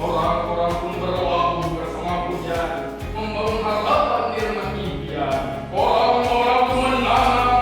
Orang-orang pun berlabuh bersama hujan, membangun harapan di renang impian. Orang-orang pun menanam.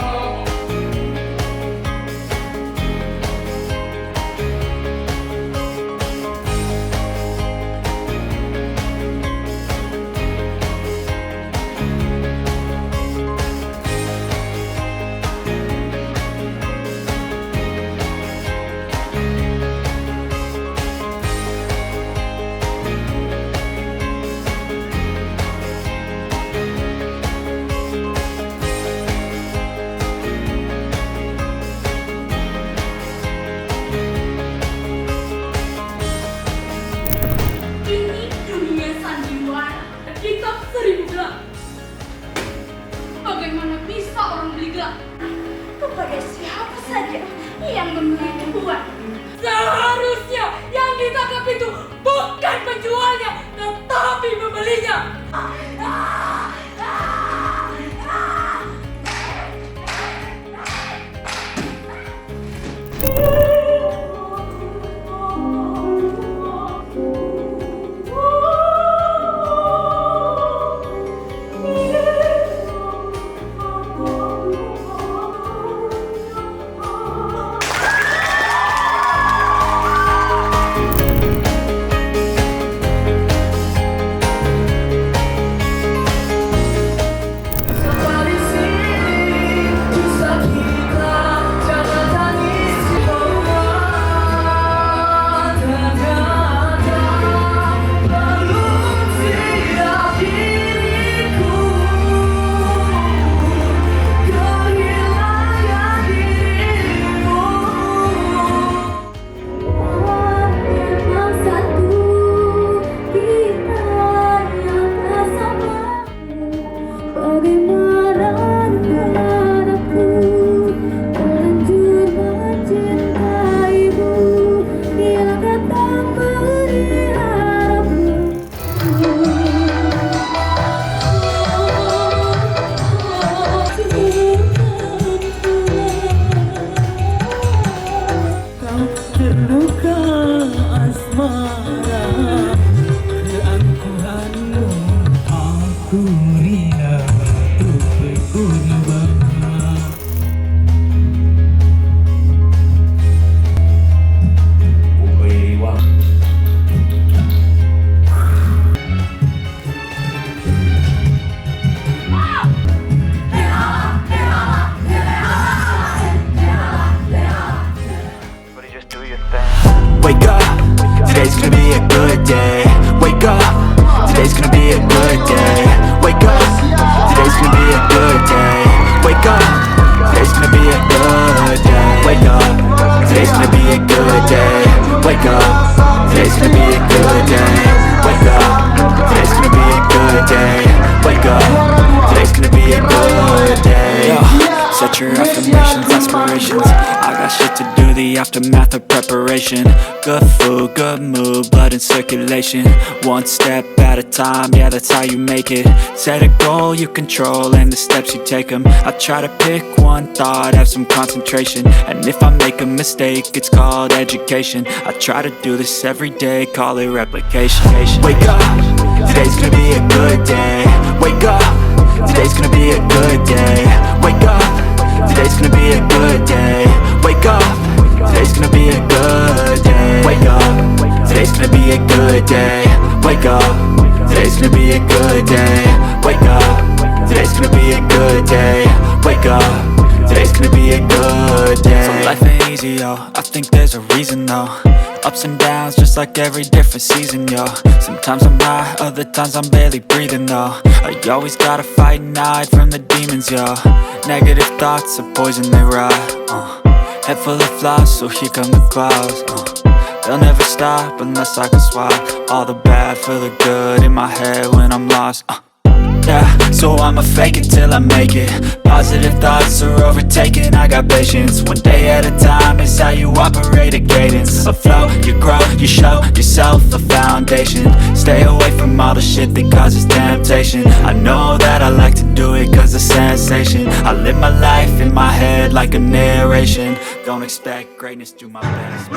Ini dunia sandiwara, kitab 1000 gelang. Bagaimana bisa orang beli gelang? Kepada siapa saja yang memiliki uang. Seharusnya yang ditangkap itu bukan penjualnya, tetapi pembelinya. Terluka asmara keangkuhanmu, aku rela untuk berkorban. Wake up, today's gonna be a good day. Wake up, today's gonna be a good day. Wake up, today's gonna be a good day. Wake up, today's gonna be a good day. Wake up, today's gonna be a good day. Wake up, today's gonna be a good day. Wake up, today's gonna be a good day. Wake up, today's gonna be a good day. Yo, set your affirmations, aspirations. I got shit to do, the aftermath of preparation. Good food, good mood, blood in circulation. One step at a time, yeah, that's how you make it. Set a goal you control and the steps you take them. I try to pick one thought, have some concentration. And if I make a mistake, it's called education. I try to do this every day, call it replication. Wake up, today's gonna be a good day. Wake up, today's gonna be a good day. Wake up, today's gonna be a good day. Wake up, today's gonna be a good day. Wake up, today's gonna be a good day. Wake up, today's gonna be a good day. Wake up, today's gonna be a good day. Wake up, today's gonna be a good day. So life ain't easy, yo, I think there's a reason though. Ups and downs, just like every different season, yo. Sometimes I'm high, other times I'm barely breathing, though. I always gotta fight and hide from the demons, yo. Negative thoughts are poison, they rot. Head full of flies, so here come the clouds. They'll never stop unless I can swap all the bad for the good in my head when I'm lost. Yeah, so I'ma fake it till I make it. Positive thoughts are overtaken, I got patience. One day at a time is how you operate a cadence. A flow, you grow, you show yourself a foundation. Stay away from all the shit that causes temptation. I know that I like to do it cause it's sensation. I live my life in my head like a narration. Don't expect greatness, do my best.